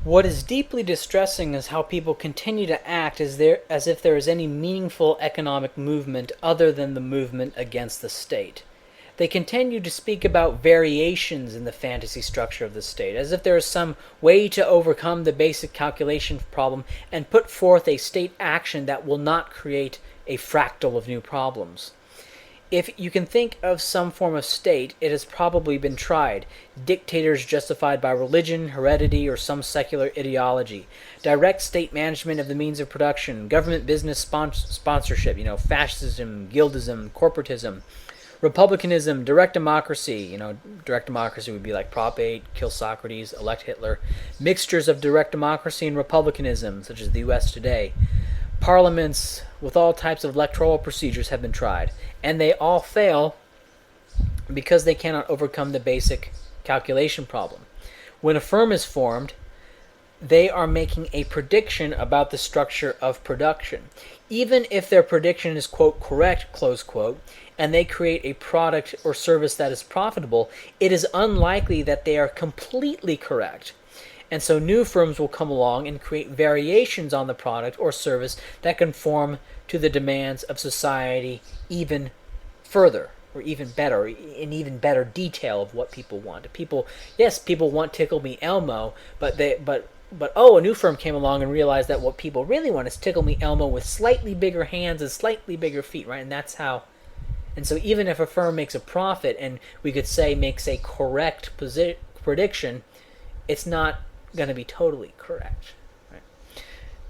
What is deeply distressing is how people continue to act as if there is any meaningful economic movement other than the movement against the state. They continue to speak about variations in the fantasy structure of the state, as if there is some way to overcome the basic calculation problem and put forth a state action that will not create a fractal of new problems. If you can think of some form of state, it has probably been tried. Dictators justified by religion, heredity, or some secular ideology. Direct state management of the means of production. Government business sponsorship. Fascism, guildism, corporatism. Republicanism, direct democracy. Direct democracy would be like Prop 8, kill Socrates, elect Hitler. Mixtures of direct democracy and republicanism, such as the U.S. today. Parliaments with all types of electoral procedures have been tried, and they all fail because they cannot overcome the basic calculation problem. When a firm is formed, they are making a prediction about the structure of production. Even if their prediction is, quote, correct, close quote, and they create a product or service that is profitable, it is unlikely that they are completely correct. And so new firms will come along and create variations on the product or service that conform to the demands of society even further, or even better, in even better detail of what people want. People want Tickle Me Elmo, but a new firm came along and realized that what people really want is Tickle Me Elmo with slightly bigger hands and slightly bigger feet, right? And that's how. And so even if a firm makes a profit and we could say makes a correct prediction, it's not going to be totally correct. Right?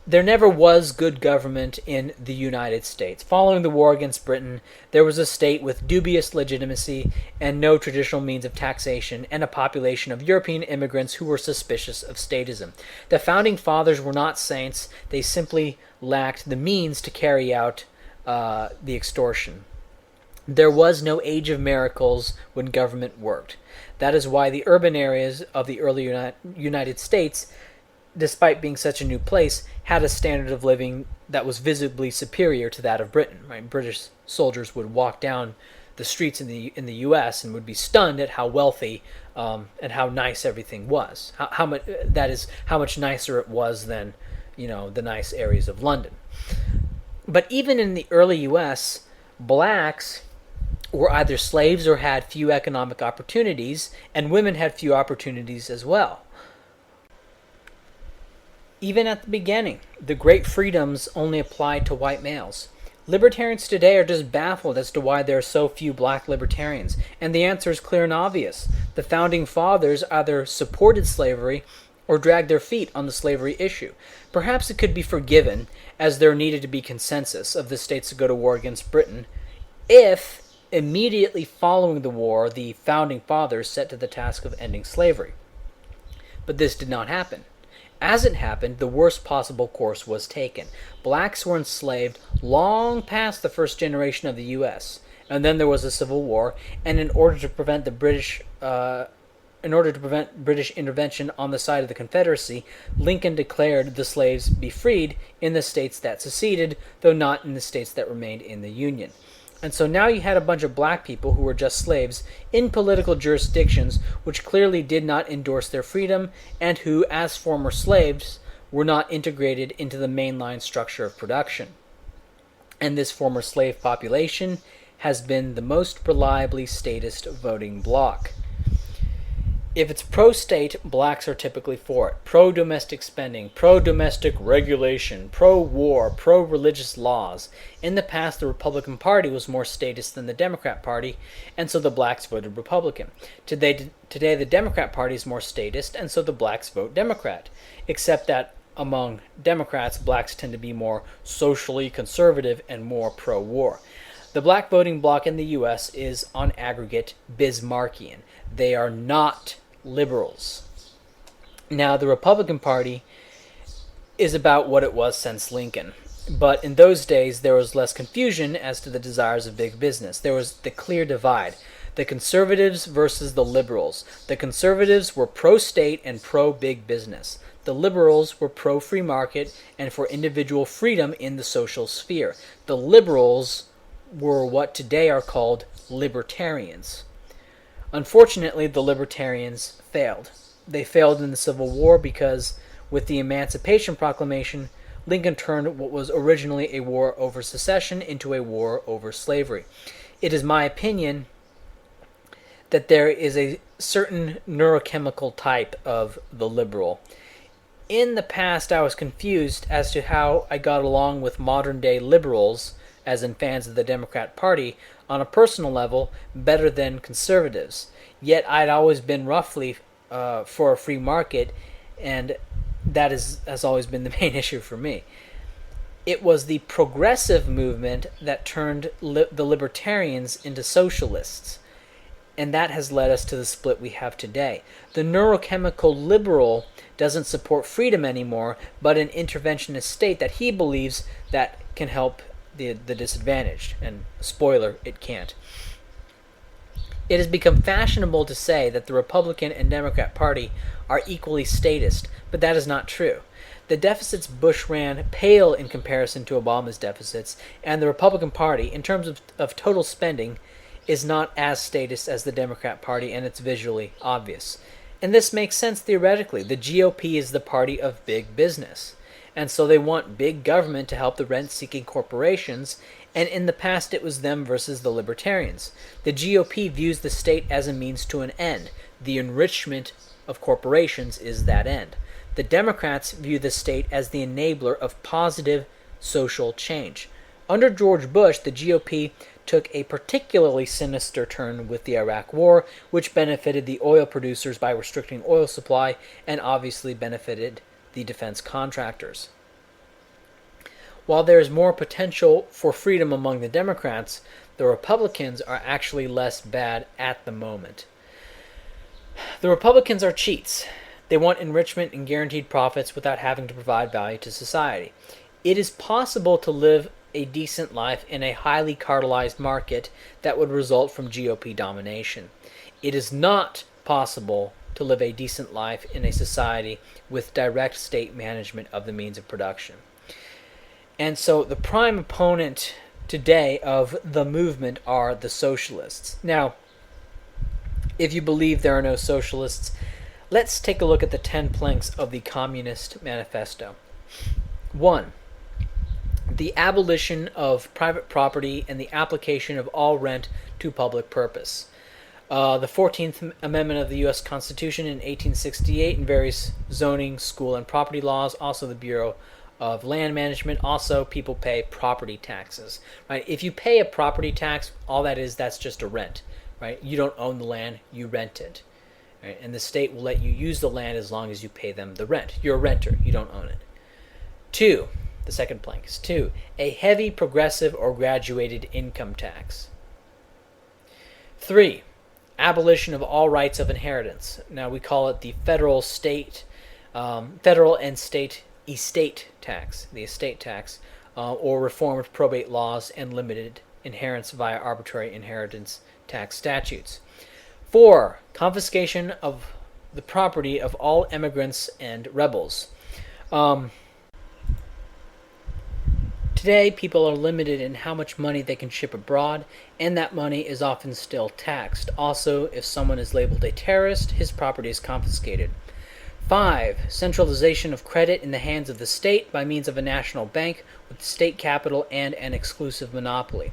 There never was good government in the United States. Following the war against Britain, there was a state with dubious legitimacy and no traditional means of taxation, and a population of European immigrants who were suspicious of statism. The Founding Fathers were not saints. They simply lacked the means to carry out the extortion. There was no age of miracles when government worked. That is why the urban areas of the early United States, despite being such a new place, had a standard of living that was visibly superior to that of Britain. Right? British soldiers would walk down the streets in the U.S. and would be stunned at how wealthy and how nice everything was. How much nicer it was than the nice areas of London. But even in the early U.S., blacks were either slaves or had few economic opportunities, and women had few opportunities as well. Even at the beginning, the great freedoms only applied to white males. Libertarians today are just baffled as to why there are so few black libertarians, and the answer is clear and obvious. The Founding Fathers either supported slavery or dragged their feet on the slavery issue. Perhaps it could be forgiven, as there needed to be consensus of the states to go to war against Britain, if immediately following the war, the Founding Fathers set to the task of ending slavery. But this did not happen. As it happened, the worst possible course was taken. Blacks were enslaved long past the first generation of the U.S., and then there was a civil war, and in order to prevent British intervention on the side of the Confederacy, Lincoln declared the slaves be freed in the states that seceded, though not in the states that remained in the Union. And so now you had a bunch of black people who were just slaves in political jurisdictions which clearly did not endorse their freedom, and who, as former slaves, were not integrated into the mainline structure of production. And this former slave population has been the most reliably statist voting bloc. If it's pro-state, blacks are typically for it. Pro-domestic spending, pro-domestic regulation, pro-war, pro-religious laws. In the past, the Republican Party was more statist than the Democrat Party, and so the blacks voted Republican. Today the Democrat Party is more statist, and so the blacks vote Democrat. Except that among Democrats, blacks tend to be more socially conservative and more pro-war. The black voting bloc in the U.S. is, on aggregate, Bismarckian. They are not liberals. Now, the Republican Party is about what it was since Lincoln. But in those days, there was less confusion as to the desires of big business. There was the clear divide. The conservatives versus the liberals. The conservatives were pro-state and pro-big business. The liberals were pro-free market and for individual freedom in the social sphere. The liberals were what today are called libertarians. Unfortunately, the libertarians failed. They failed in the Civil War because With the Emancipation Proclamation, Lincoln turned what was originally a war over secession into a war over slavery. It is my opinion that there is a certain neurochemical type of the liberal. In the past, I was confused as to how I got along with modern-day liberals, as in fans of the Democrat Party, on a personal level, better than conservatives. Yet I'd always been roughly for a free market, and that has always been the main issue for me. It was the progressive movement that turned the libertarians into socialists, and that has led us to the split we have today. The neurochemical liberal doesn't support freedom anymore, but an interventionist state that he believes that can help the disadvantaged. And spoiler, it can't. It has become fashionable to say that the Republican and Democrat Party are equally statist, but that is not true. The deficits Bush ran pale in comparison to Obama's deficits, and the Republican Party, in terms of total spending, is not as statist as the Democrat Party, and it's visually obvious. And this makes sense theoretically. The GOP is the party of big business, and so they want big government to help the rent-seeking corporations, and in the past it was them versus the libertarians. The GOP views the state as a means to an end. The enrichment of corporations is that end. The Democrats view the state as the enabler of positive social change. Under George Bush, the GOP took a particularly sinister turn with the Iraq War, which benefited the oil producers by restricting oil supply and obviously benefited the defense contractors. While there is more potential for freedom among the Democrats, the Republicans are actually less bad at the moment. The Republicans are cheats. They want enrichment and guaranteed profits without having to provide value to society. It is possible to live a decent life in a highly cartelized market that would result from GOP domination. It is not possible to live a decent life in a society with direct state management of the means of production. And so the prime opponent today of the movement are the socialists. Now, if you believe there are no socialists, let's take a look at the 10 planks of the Communist Manifesto. 1. The abolition of private property and the application of all rent to public purpose. The 14th Amendment of the U.S. Constitution in 1868 and various zoning, school, and property laws. Also the Bureau of Land Management. Also, people pay property taxes. Right? If you pay a property tax, all that is, that's just a rent. Right? You don't own the land, you rent it. Right? And the state will let you use the land as long as you pay them the rent. You're a renter, you don't own it. 2. The second plank is 2. A heavy progressive or graduated income tax. 3. Abolition of all rights of inheritance. Now we call it the federal and state estate tax, the estate tax, or reformed probate laws and limited inheritance via arbitrary inheritance tax statutes. 4. Confiscation of the property of all immigrants and rebels. Today, people are limited in how much money they can ship abroad, and that money is often still taxed. Also, if someone is labeled a terrorist, his property is confiscated. 5. Centralization of credit in the hands of the state by means of a national bank with state capital and an exclusive monopoly.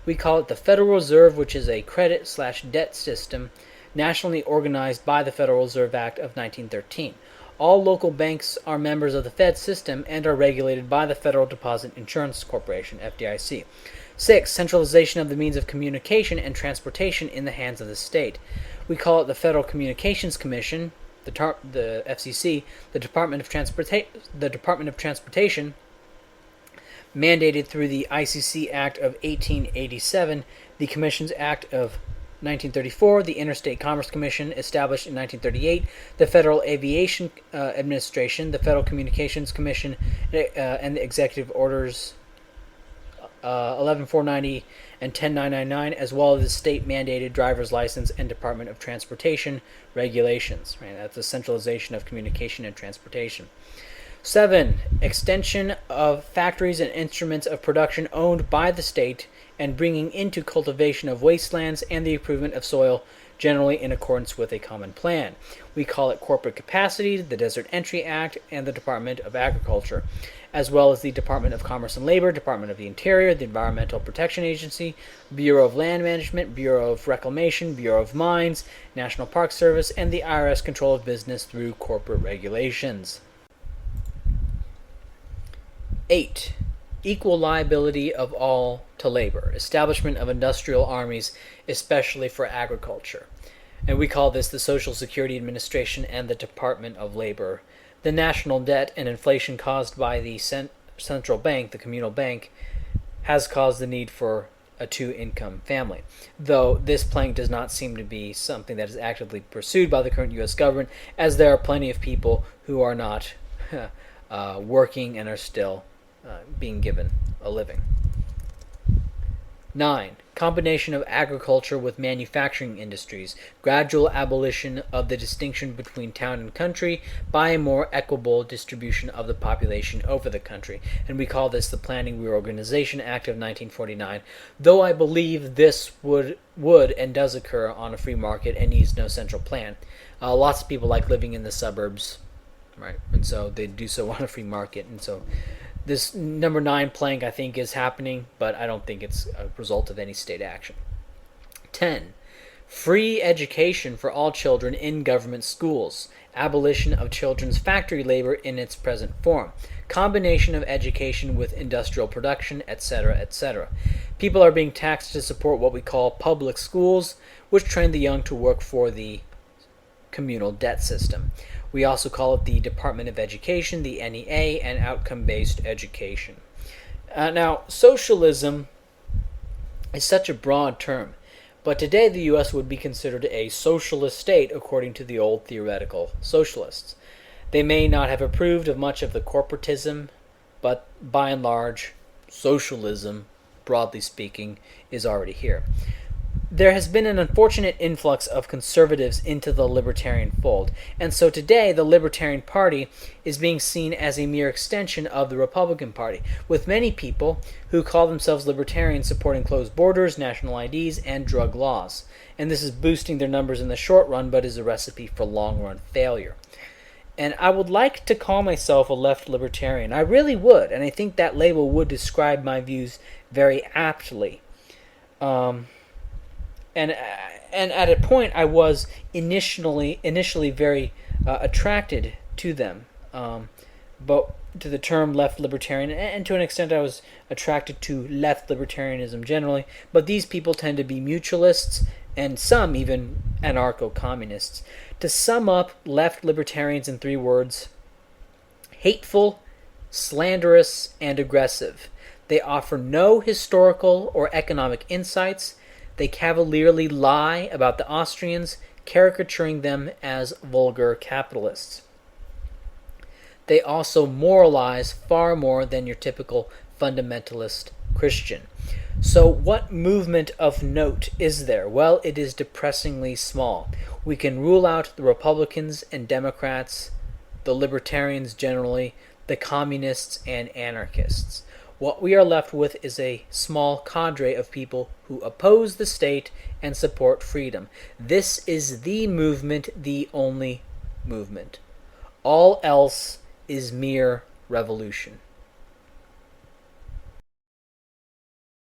We call it the Federal Reserve, which is a credit/debt system nationally organized by the Federal Reserve Act of 1913. All local banks are members of the Fed system and are regulated by the Federal Deposit Insurance Corporation, FDIC. 6. Centralization of the means of communication and transportation in the hands of the state. We call it the Federal Communications Commission, the FCC, the Department of Transportation, mandated through the ICC Act of 1887, the Commissions Act of 1934, the Interstate Commerce Commission, established in 1938, the Federal Aviation Administration, the Federal Communications Commission, and the Executive Orders 11490 and 10999, as well as the state-mandated driver's license and Department of Transportation regulations. Right? That's the centralization of communication and transportation. 7. Extension of factories and instruments of production owned by the state and bringing into cultivation of wastelands and the improvement of soil generally in accordance with a common plan. We call it corporate capacity, the Desert Entry Act, and the Department of Agriculture, as well as the Department of Commerce and Labor, Department of the Interior, the Environmental Protection Agency, Bureau of Land Management, Bureau of Reclamation, Bureau of Mines, National Park Service, and the IRS control of business through corporate regulations. 8. Equal liability of all to labor, establishment of industrial armies, especially for agriculture. And we call this the Social Security Administration and the Department of Labor. The national debt and inflation caused by the central bank, the communal bank, has caused the need for a two-income family, though this plank does not seem to be something that is actively pursued by the current U.S. government, as there are plenty of people who are not working and are still being given a living. 9. Combination of agriculture with manufacturing industries, gradual abolition of the distinction between town and country by a more equitable distribution of the population over the country. And we call this the Planning Reorganization Act of 1949, though I believe this would and does occur on a free market and needs no central plan. Lots of people like living in the suburbs, right? And so they do so on a free market, and so this number 9 plank, I think, is happening, but I don't think it's a result of any state action. 10. Free education for all children in government schools. Abolition of children's factory labor in its present form. Combination of education with industrial production, etc., etc. People are being taxed to support what we call public schools, which train the young to work for the communal debt system. We also call it the Department of Education, the NEA, and outcome-based education. Now, socialism is such a broad term, but today the U.S. would be considered a socialist state according to the old theoretical socialists. They may not have approved of much of the corporatism, but by and large, socialism, broadly speaking, is already here. There has been an unfortunate influx of conservatives into the libertarian fold, and so today the Libertarian Party is being seen as a mere extension of the Republican Party, with many people who call themselves libertarians supporting closed borders, national IDs, and drug laws. And this is boosting their numbers in the short run, but is a recipe for long-run failure. And I would like to call myself a left libertarian. I really would, and I think that label would describe my views very aptly. And at a point, I was initially very attracted to them, but to the term left libertarian, and to an extent, I was attracted to left libertarianism generally. But these people tend to be mutualists, and some even anarcho-communists. To sum up left libertarians in 3 words: hateful, slanderous, and aggressive. They offer no historical or economic insights. They cavalierly lie about the Austrians, caricaturing them as vulgar capitalists. They also moralize far more than your typical fundamentalist Christian. So what movement of note is there? Well, it is depressingly small. We can rule out the Republicans and Democrats, the libertarians generally, the communists and anarchists. What we are left with is a small cadre of people who oppose the state and support freedom. This is the movement, the only movement. All else is mere revolution.